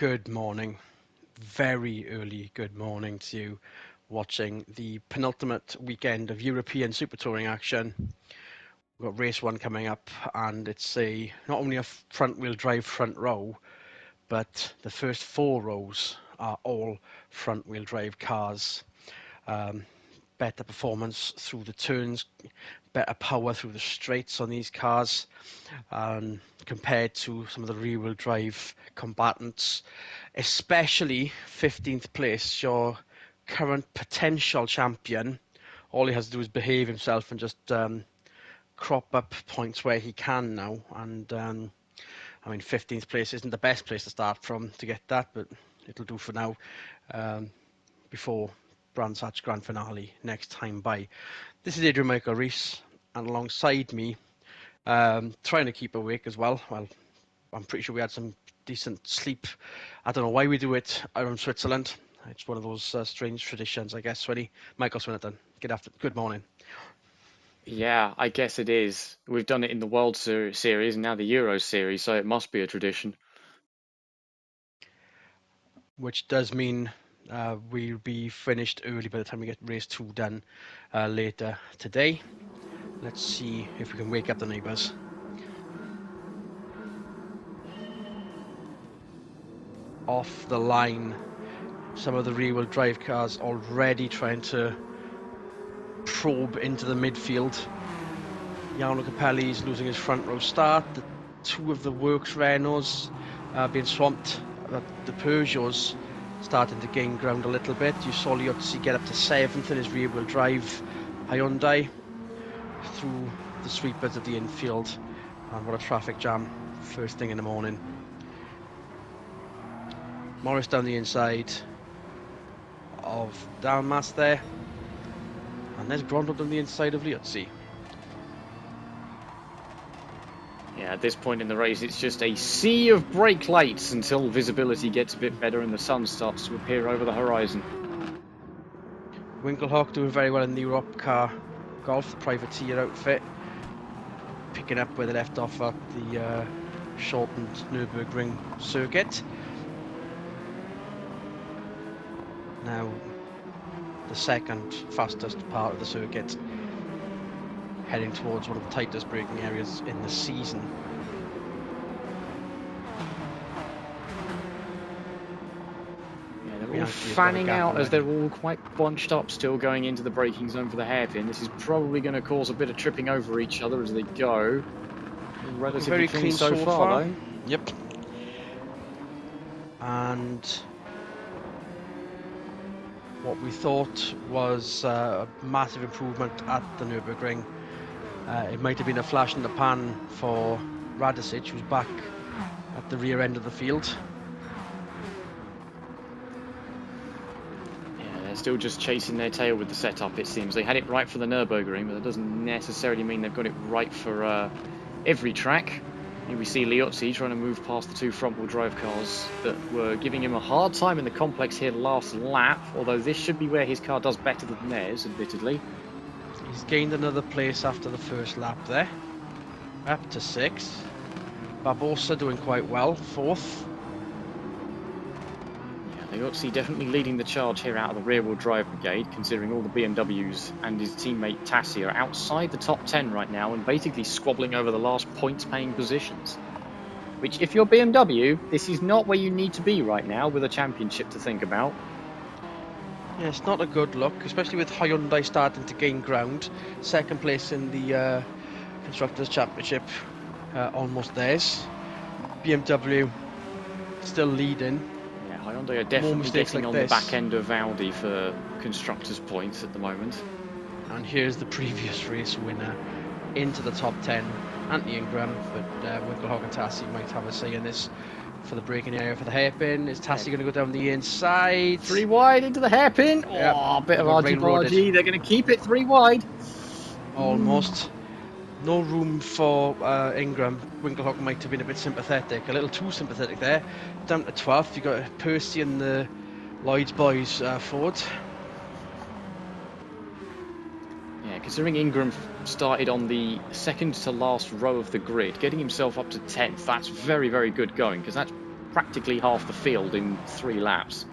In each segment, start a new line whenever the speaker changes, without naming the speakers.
Good morning. Very early good morning to you watching the penultimate weekend of European Super Touring action. We've got race one coming up, and it's not only a front-wheel drive front row, but the first 4 rows are all front-wheel drive cars. Better performance through the turns, better power through the straights on these cars, compared to some of the rear-wheel drive combatants, especially 15th place, your current potential champion. All he has to do is behave himself and just crop up points where he can now. And I mean, 15th place isn't the best place to start from to get that, but it'll do for now, before Brands Hatch Grand Finale next time by. This is Adrian Michael Rees, and alongside me, trying to keep awake as well. Well, I'm pretty sure we had some decent sleep. I don't know why we do it around Switzerland. It's one of those strange traditions, I guess. Really, Michael Swinnerton. Good morning.
Yeah, I guess it is. We've done it in the World Series and now the Euro Series, so it must be a tradition.
Which does mean we'll be finished early by the time we get race 2 done later today. Let's see if we can wake up the neighbours. Off the line, some of the rear-wheel drive cars already trying to probe into the midfield. Jarno Capelli's losing his front row start. The 2 of the Works Renaults being swamped. The Peugeots starting to gain ground a little bit. You saw Liuzzi get up to 7th in his rear-wheel drive Hyundai through the sweepers of the infield. And what a traffic jam first thing in the morning. Morris down the inside of Dalmas there. And there's Grondel on the inside of Liuzzi.
Yeah, at this point in the race, it's just a sea of brake lights until visibility gets a bit better and the sun starts to appear over the horizon.
Winkelhock doing very well in the Europe car Golf, the privateer outfit, picking up where they left off at the shortened Nürburgring circuit. Now the second fastest part of the circuit, heading towards one of the tightest braking areas in the season.
Yeah, they're all fanning out as they're all quite bunched up still going into the braking zone for the hairpin. This is probably going to cause a bit of tripping over each other as they go. Relatively
very
clean so far though.
Yep. And what we thought was a massive improvement at the Nürburgring. It might have been a flash in the pan for Radicic, who's back at the rear end of the field.
Yeah, they're still just chasing their tail with the setup, it seems. They had it right for the Nürburgring, but that doesn't necessarily mean they've got it right for every track. Here we see Liuzzi trying to move past the 2 front-wheel drive cars that were giving him a hard time in the complex here last lap, although this should be where his car does better than theirs, admittedly.
He's gained another place after the first lap there, up to 6. Barbosa doing quite well, 4th.
Yeah, Liuzzi definitely leading the charge here out of the rear-wheel drive brigade, considering all the BMWs and his teammate Tassi are outside the top 10 right now and basically squabbling over the last points-paying positions. Which, if you're BMW, this is not where you need to be right now with a championship to think about.
Yeah, it's not a good look, especially with Hyundai starting to gain ground. 2nd place in the Constructors' Championship, almost theirs. BMW still leading.
Yeah, Hyundai are definitely getting on the back end of Audi for Constructors' points at the moment.
And here's the previous race winner into the top 10, Anthony Ingram, but Winkelhock and Tassi might have a say in this. For the braking area for the hairpin. Is Tassi going to go down the inside?
3 wide into the hairpin. Yep. Oh, a bit of argy-bargy. They're going to keep it 3 wide.
Almost. No room for Ingram. Winkelhock might have been a bit sympathetic. A little too sympathetic there. Down to 12th. You've got Percy and the Lloyd's boys forward.
Yeah, considering Ingram started on the 2nd to last row of the grid, getting himself up to 10th, that's very, very good going, because that's practically half the field in 3 laps.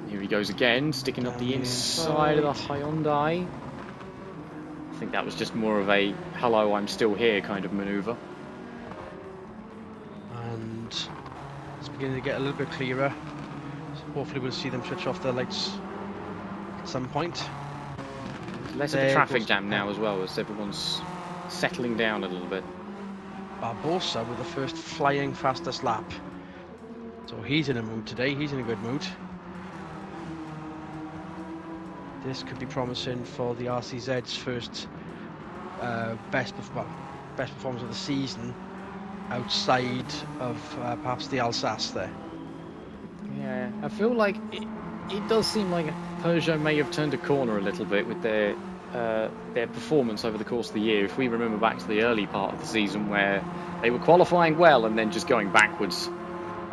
Here he goes again, sticking up the inside of the Hyundai. I think that was just more of a hello, I'm still here kind of maneuver.
And it's beginning to get a little bit clearer. So hopefully we'll see them switch off their lights at some point.
Less of a traffic jam now as well, as everyone's settling down a little bit.
Barbosa with the first flying fastest lap. So he's in a mood today, he's in a good mood. This could be promising for the RCZ's first best performance of the season outside of perhaps the Alsace there.
Yeah, I feel like it does seem like Peugeot may have turned a corner a little bit with their performance over the course of the year. If we remember back to the early part of the season where they were qualifying well and then just going backwards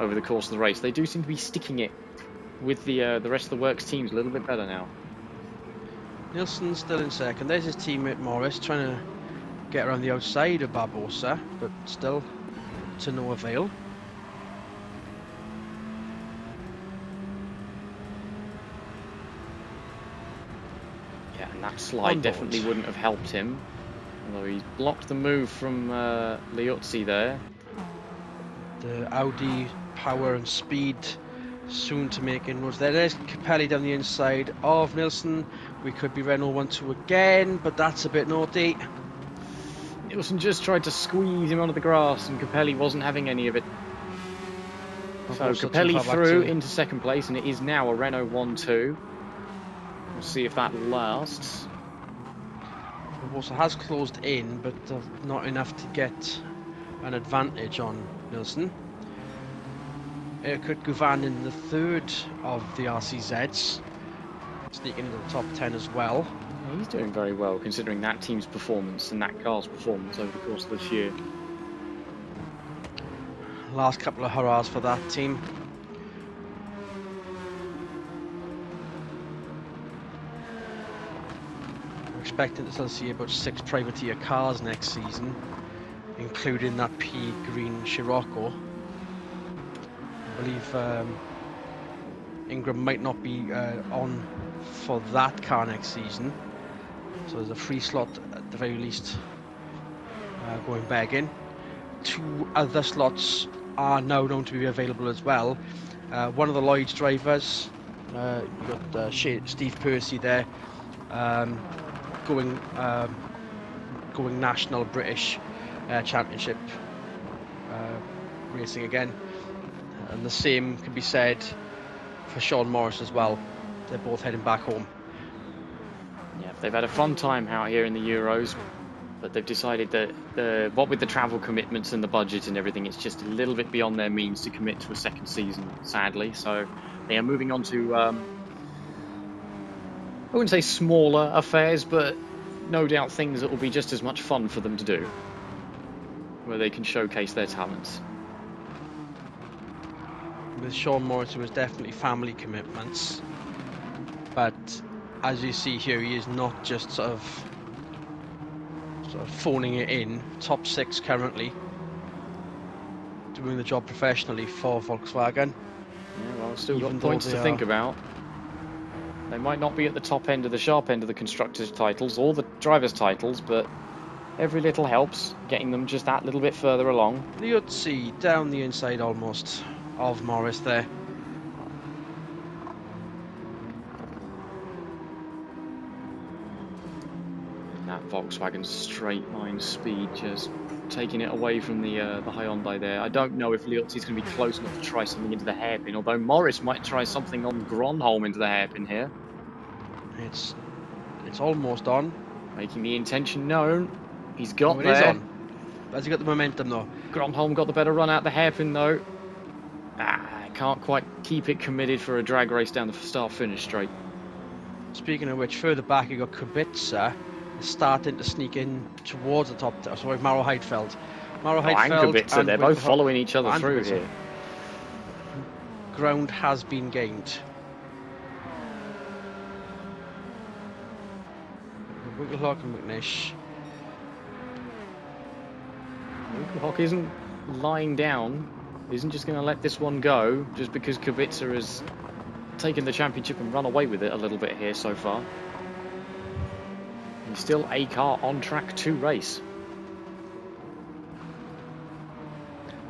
over the course of the race, they do seem to be sticking it with the rest of the works teams a little bit better now.
Nielsen's still in second. There's his teammate Morris trying to get around the outside of Barbosa, but still to no avail.
Yeah, and that slide definitely wouldn't have helped him. Although he's blocked the move from Liuzzi there.
The Audi power and speed soon to make inroads. There's Capelli down the inside of Nielsen. We could be Renault 1-2 again, but that's a bit naughty.
Nielsen just tried to squeeze him onto the grass, and Capelli wasn't having any of it. So Capelli through into second place, and it is now a Renault 1-2. We'll see if that lasts.
Barbosa has closed in, but not enough to get an advantage on Nielsen. Kurt Guvan in the third of the RCZs, sneaking into the top 10 as well.
Yeah, he's doing very well considering that team's performance and that car's performance over the course of this year.
Last couple of hurrahs for that team. We're expecting to still see about 6 privateer cars next season, including that pea green Scirocco. I believe Ingram might not be on for that car next season, so there's a free slot at the very least going begging. 2 other slots are now known to be available as well. One of the Lloyd's drivers, you got Steve Percy there, going national British championship racing again. And the same can be said for Sean Morris as well. They're both heading back home.
Yeah, they've had a fun time out here in the Euros, but they've decided that what with the travel commitments and the budget and everything, it's just a little bit beyond their means to commit to a second season, sadly. So they are moving on to, I wouldn't say smaller affairs, but no doubt things that will be just as much fun for them to do, where they can showcase their talents.
With Sean Morris, it was definitely family commitments, but as you see here, he is not just sort of phoning it in. Top 6 currently, doing the job professionally for Volkswagen.
Yeah, well, still got points to think about. They might not be at the top end of the sharp end of the constructors' titles or the drivers' titles, but every little helps, getting them just that little bit further along.
Liuzzi down the inside almost of Morris there.
That Volkswagen straight line speed just taking it away from the Hyundai there. I don't know if Liuzzi's going to be close enough to try something into the hairpin, although Morris might try something on Gronholm into the hairpin here.
It's almost on.
Making the intention known. He's got there.
It is on. Has he got the momentum though?
Gronholm got the better run out the hairpin though. Can't quite keep it committed for a drag race down the start-finish straight.
Speaking of which, further back you got Kubica starting to sneak in towards the top. Sorry, Maro Heidfeld.
And Kubica, they're both following each other through here.
Ground has been gained. Winkelhock and McNish.
Winkelhock isn't lying down. isn't just going to let this one go just because Kubica has taken the championship and run away with it a little bit here so far. He's still a car on track to race.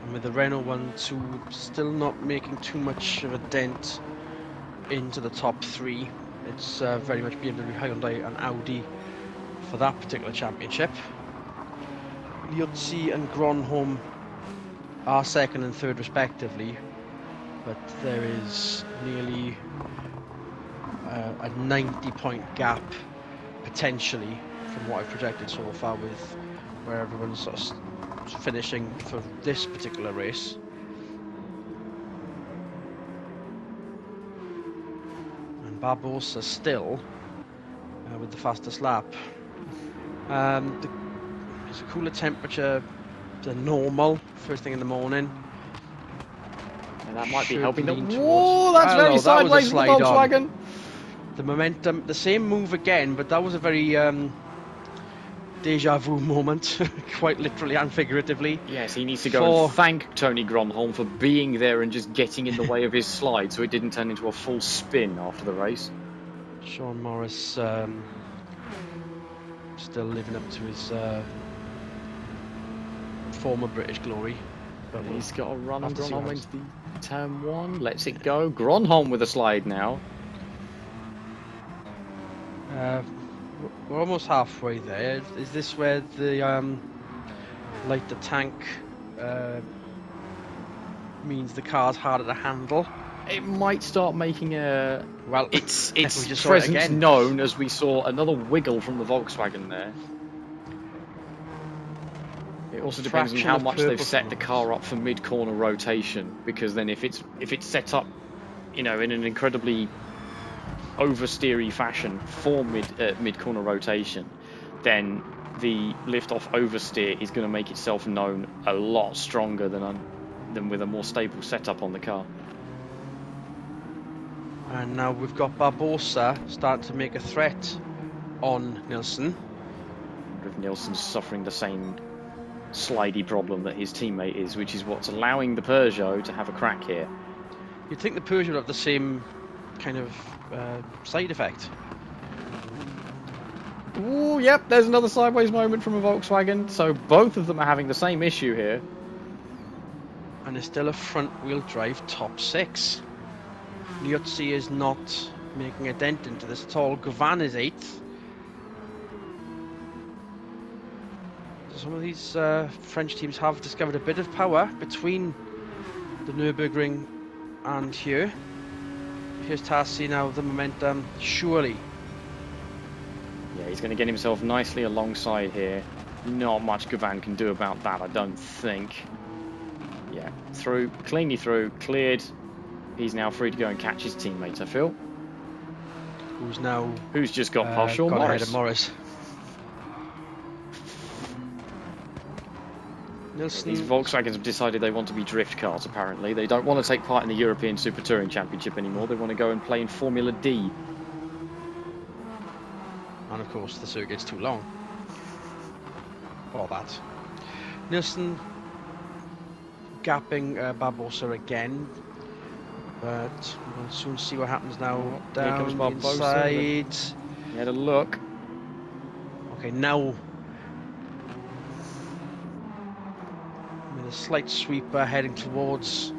And with the Renault 1-2 still not making too much of a dent into the top 3, it's very much BMW, Hyundai and Audi for that particular championship. Liuzzi and Gronholm are second and third respectively, but there is nearly a 90-point gap potentially from what I've projected so far with where everyone's sort of finishing for this particular race. And Barbosa still with the fastest lap. It's a cooler temperature than normal first thing in the morning.
And that might be helping them.
Whoa,
that's very sideways for the Volkswagen.
The momentum, the same move again, but that was a very deja vu moment, quite literally and figuratively.
Yes, he needs to go and thank Tony Gronholm for being there and just getting in the way of his slide so it didn't turn into a full spin after the race.
Sean Morris still living up to his former British glory.
But he's got a run on Gronholm into the turn 1. Lets it go. Gronholm with a slide now.
We're almost halfway there. Is this where the light the tank means the car's harder to handle?
It might start making a...
Well,
its presence known as we saw another wiggle from the Volkswagen there. It also depends on how much they've set the car up for mid-corner rotation, because then if it's set up, you know, in an incredibly oversteery fashion for mid-corner rotation, then the lift-off oversteer is going to make itself known a lot stronger than with a more stable setup on the car.
And now we've got Barbosa starting to make a threat on Nilsson.
I wonder if Nilsson's suffering the same slidey problem that his teammate is, which is what's allowing the Peugeot to have a crack here.
You'd think the Peugeot would have the same kind of side effect.
Ooh, yep, there's another sideways moment from a Volkswagen. So both of them are having the same issue here.
And it's still a front-wheel drive top 6. Liuzzi is not making a dent into this at all. Govan is 8th. Some of these French teams have discovered a bit of power between the Nürburgring and here. Here's Tassi now, the momentum, surely.
Yeah, he's going to get himself nicely alongside here. Not much Govan can do about that, I don't think. Yeah, through, cleanly through, cleared. He's now free to go and catch his teammates, I feel. Who's just got past Sean Morris.
Ahead of Morris. Nilsson.
These Volkswagens have decided they want to be drift cars, apparently. They don't want to take part in the European Super Touring Championship anymore. They want to go and play in Formula D.
And of course, the circuit's too long. All that. Nilsson gapping Barbosa again. But we'll soon see what happens now. Down
here comes
inside.
He had a look.
Okay, now with a slight sweeper heading towards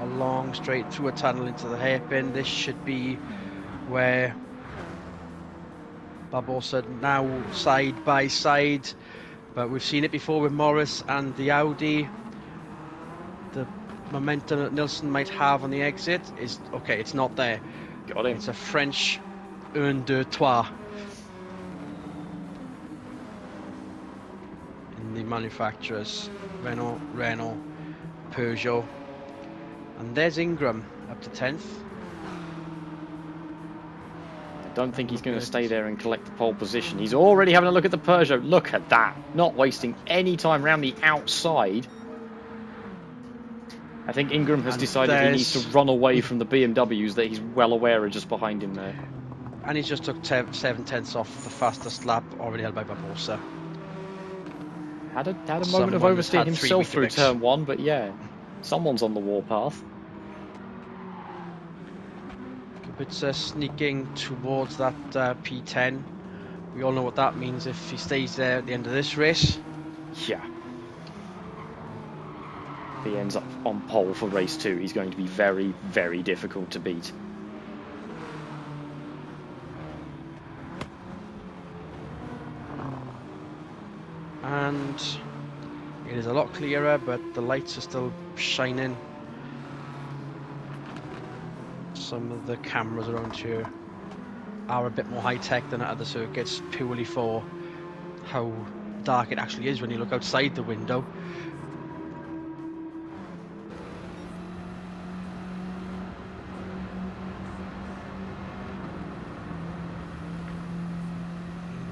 a long straight through a tunnel into the hairpin. This should be where Barbosa now side by side, but we've seen it before with Morris and the Audi. The momentum that Nilsson might have on the exit is okay. It's not there.
Got him.
It's a French un, deux, trois in the manufacturers: Renault, Peugeot, and there's Ingram up to 10th.
I don't think he's going to stay there and collect the pole position. He's already having a look at the Peugeot. Look at that. Not wasting any time around the outside. I think Ingram has decided he needs to run away from the BMWs that he's well aware are just behind him there.
And he's just took 7/10 off the fastest lap, already held by Barbosa.
Had a moment of
Someone's
oversteer
had 3
himself through
Weetabix.
turn 1, but yeah, someone's on the warpath.
Kubica sneaking towards that P10. We all know what that means if he stays there at the end of this race.
Yeah. If he ends up on pole for race 2, he's going to be very, very difficult to beat.
And it is a lot clearer, but the lights are still shining. Some of the cameras around here are a bit more high-tech than at other circuits, purely for how dark it actually is when you look outside the window.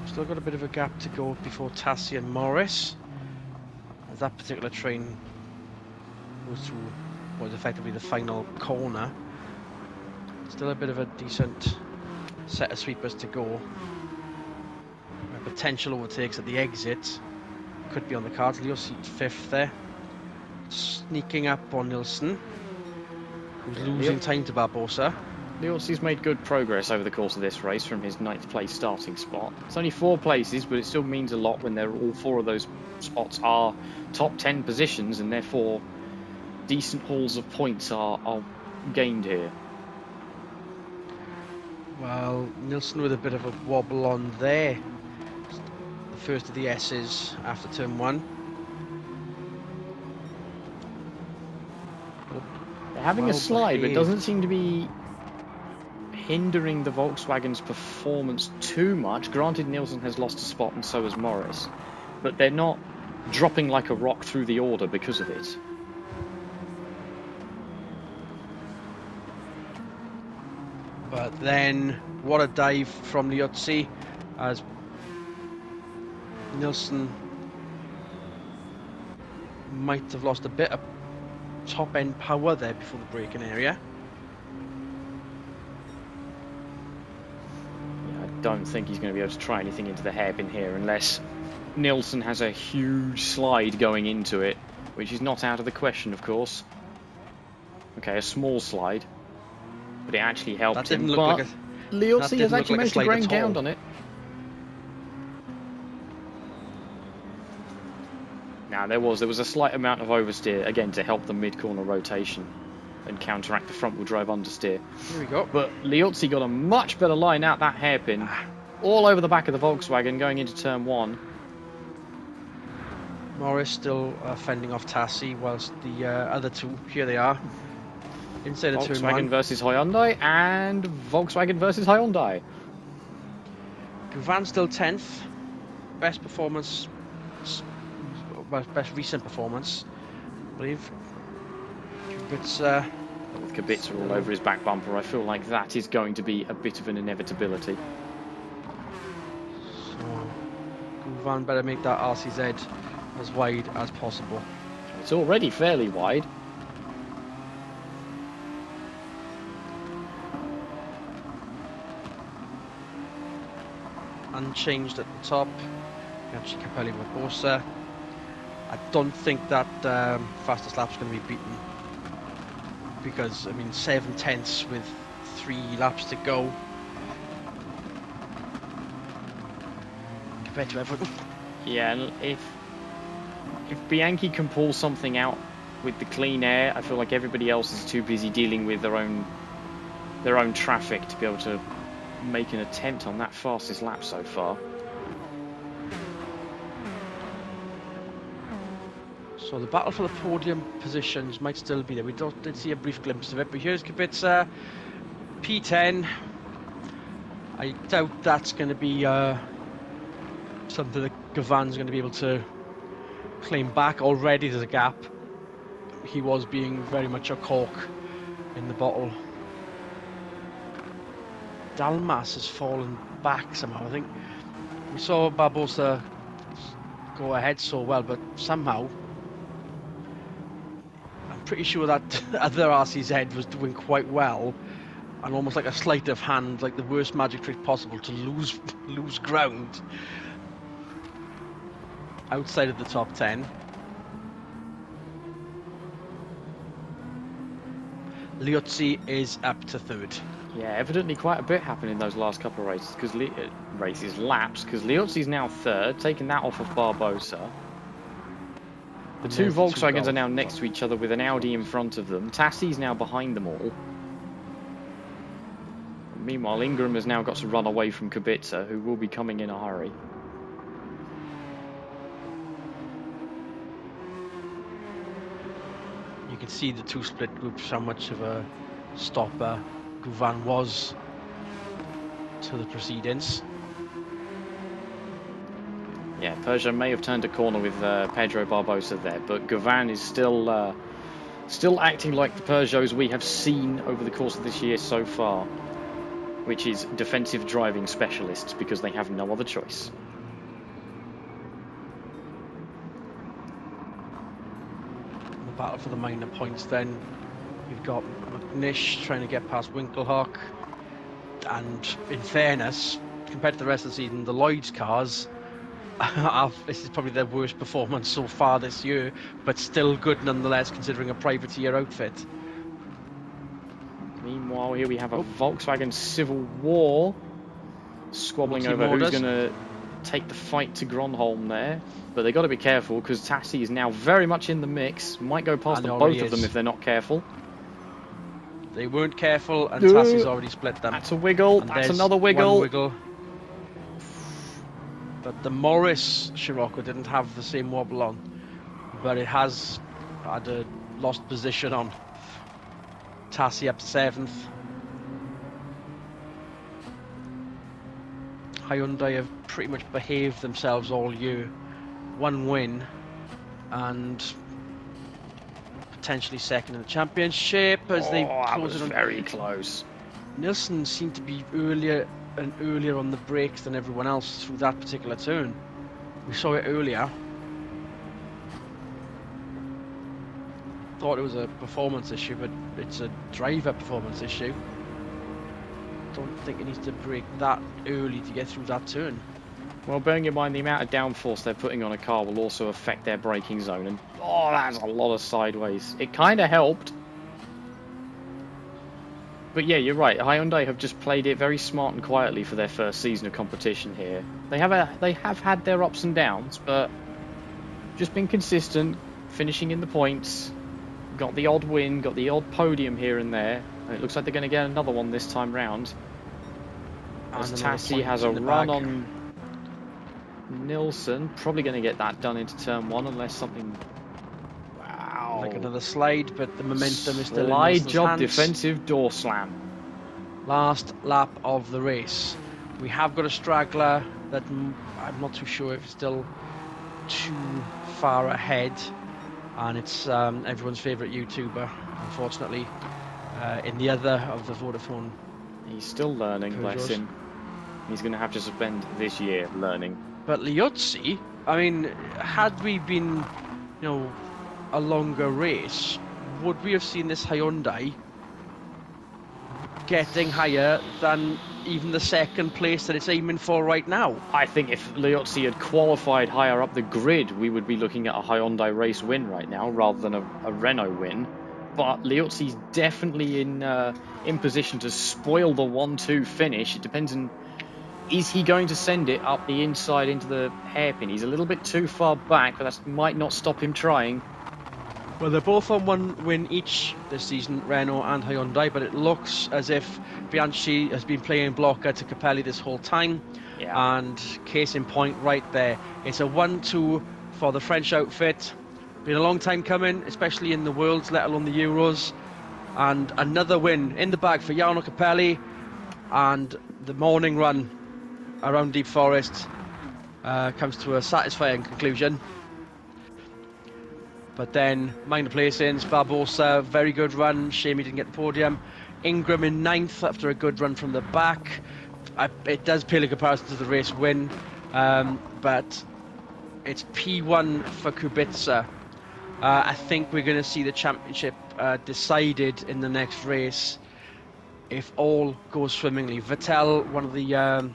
Still got a bit of a gap to go before Tassi and Morris, as that particular train goes through what is effectively the final corner. Still a bit of a decent set of sweepers to go. Potential overtakes at the exit could be on the cards. Leo seat 5th there, sneaking up on Nilsson, who's losing time to Barbosa.
Liotzi's made good progress over the course of this race from his 9th place starting spot. It's only 4 places, but it still means a lot when all 4 of those spots are top 10 positions, and therefore decent hauls of points are gained here.
Well, Nilsson with a bit of a wobble on there. The first of the S's after turn 1.
They're having a slide, but it doesn't seem to be hindering the Volkswagen's performance too much. Granted, Nilsson has lost a spot and so has Morris, but they're not dropping like a rock through the order because of it.
But then, what a dive from Liotzi, as Nilsson might have lost a bit of top-end power there before the braking area.
I don't think he's going to be able to try anything into the hairpin here unless Nilsson has a huge slide going into it, which is not out of the question, of course. Okay, a small slide, but it actually helped
That didn't
him.
look
But
like
Liotzi has actually managed to grind down on it. Now there was a slight amount of oversteer again to help the mid-corner rotation and counteract the front-wheel drive understeer.
Here we go.
But Liotzi got a much better line out that hairpin, all over the back of the Volkswagen going into turn 1.
Morris still fending off Tassi, whilst the other two, here they are, inside of turn 1.
Volkswagen versus Hyundai and Volkswagen versus Hyundai.
Guvan still 10th, best performance, best recent performance, I believe. Kubica.
With Kubica all over his back bumper, I feel like that is going to be a bit of an inevitability.
So Guvan better make that RCZ as wide as possible.
It's already fairly wide.
Unchanged at the top. Actually, Capelli Barbosa. I don't think that fastest lap's going to be beaten, because I mean 7/10 with 3 laps to go compared to everyone.
Yeah, and if Bianchi can pull something out with the clean air, I feel like everybody else is too busy dealing with their own traffic to be able to make an attempt on that fastest lap so far.
So the battle for the podium positions might still be there. We did see a brief glimpse of it, but here's Kubica, P10. I doubt that's going to be something that Gavan's going to be able to claim back. Already there's a gap. He was being very much a cork in the bottle. Dalmas has fallen back somehow. I think we saw Barbosa go ahead so well, but somehow I'm pretty sure that other RCZ was doing quite well, and almost like a sleight of hand, like the worst magic trick possible to lose ground. outside of the top 10. Liuzzi is up to third.
Yeah, evidently quite a bit happened in those last couple of races, because laps, because Liuzzi's now third, taking that off of Barbosa. The two Volkswagens are now next to each other with an Audi in front of them. Tassi's now behind them all. Meanwhile, Ingram has now got to run away from Kubica, who will be coming in a hurry.
You can see the two split groups, how much of a stopper Guvan was to the proceedings.
Yeah, Peugeot may have turned a corner with Pedro Barbosa there, but Guvan is still acting like the Peugeots we have seen over the course of this year so far, which is defensive driving specialists because they have no other choice.
In the battle for the minor points then, you've got McNish trying to get past Winkelhock, and in fairness, compared to the rest of the season, the Lloyd's cars this is probably their worst performance so far this year, but still good nonetheless considering a privateer outfit.
Meanwhile, here we have a Volkswagen Civil War squabbling over who's going to take the fight to Gronholm there. But they've got to be careful because Tassi is now very much in the mix. Might go past both of them if they're not careful.
They weren't careful, and Tassi's already split them.
That's a wiggle. That's another wiggle.
Wiggle. But the Morris Scirocco didn't have the same wobble on, but it has had a lost position on. Tassi up to 7th. Hyundai have pretty much behaved themselves all year. One win and potentially second in the championship as they close it on.
Very close.
Nilsson seemed to be earlier and earlier on the brakes than everyone else through that particular turn. We saw it earlier. Thought it was a performance issue, but it's a driver performance issue. Don't think it needs to brake that early to get through that turn.
Well, bearing in mind the amount of downforce they're putting on a car will also affect their braking zone, and that's a lot of sideways. It kind of helped. But yeah, you're right. Hyundai have just played it very smart and quietly for their first season of competition here. They have had their ups and downs, but just been consistent, finishing in the points, got the odd win, got the odd podium here and there, and it looks like they're going to get another one this time round. As Tassi has a run on Nilsson, probably going to get that done into turn 1 unless something. Wow!
Like another slide, but the momentum is still in
Slide
Nilsson's
job,
hands.
defensive door slam.
Last lap of the race. We have got a straggler that I'm not too sure if it's still too far ahead, and it's everyone's favourite YouTuber, unfortunately, in the other of the Vodafone.
He's still learning, bless him. He's going to have to spend this year learning.
But Liuzzi, I mean, had we been, a longer race, would we have seen this Hyundai getting higher than even the second place that it's aiming for right now?
I think if Liuzzi had qualified higher up the grid, we would be looking at a Hyundai race win right now rather than a Renault win. But Liuzzi's definitely in position to spoil the 1-2 finish. It depends on, is he going to send it up the inside into the hairpin? He's a little bit too far back, but that might not stop him trying.
Well, they're both on one win each this season, Renault and Hyundai, but it looks as if Bianchi has been playing blocker to Capelli this whole time.
Yeah.
And case in point right there. It's a 1-2 for the French outfit. Been a long time coming, especially in the Worlds, let alone the Euros. And another win in the bag for Jarno Capelli. And the morning run around Deep Forest comes to a satisfying conclusion. But then minor placings, Barbosa, very good run. Shame he didn't get the podium. Ingram in 9th after a good run from the back. It does pale in comparison to the race win, but it's P1 for Kubica. I think we're going to see the championship decided in the next race if all goes swimmingly. Vettel, one of the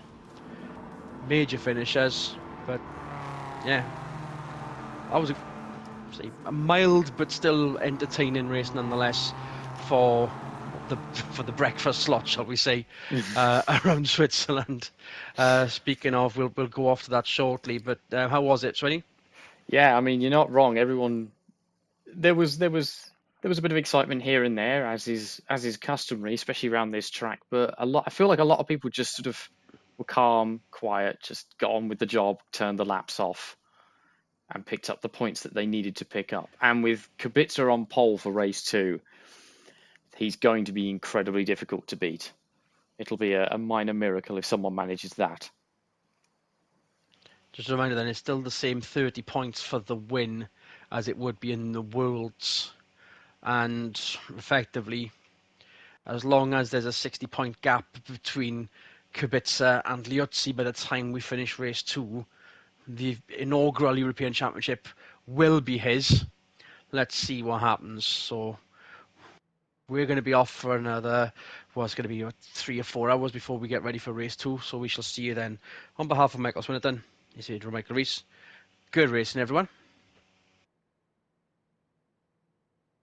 major finishers, but yeah. that was a mild but still entertaining race nonetheless for the breakfast slot, shall we say, around Switzerland. Speaking of, we'll go off to that shortly. But how was it, Swinny?
Yeah, I mean, you're not wrong. Everyone, there was a bit of excitement here and there, as is customary, especially around this track. But I feel like a lot of people just sort of were calm, quiet, just got on with the job, turned the laps off, and picked up the points that they needed to pick up. And with Kubica on pole for race two, he's going to be incredibly difficult to beat. It'll be a minor miracle if someone manages that.
Just a reminder then, it's still the same 30 points for the win as it would be in the Worlds. And effectively, as long as there's a 60-point gap between Kubica and Liuzzi by the time we finish race two, the inaugural European Championship will be his. Let's see what happens. So we're going to be off for another, well, it's going to be 3 or 4 hours before we get ready for race two. So we shall see you then. On behalf of Michael Swinnerton, this is Michael Reese. Good racing, everyone.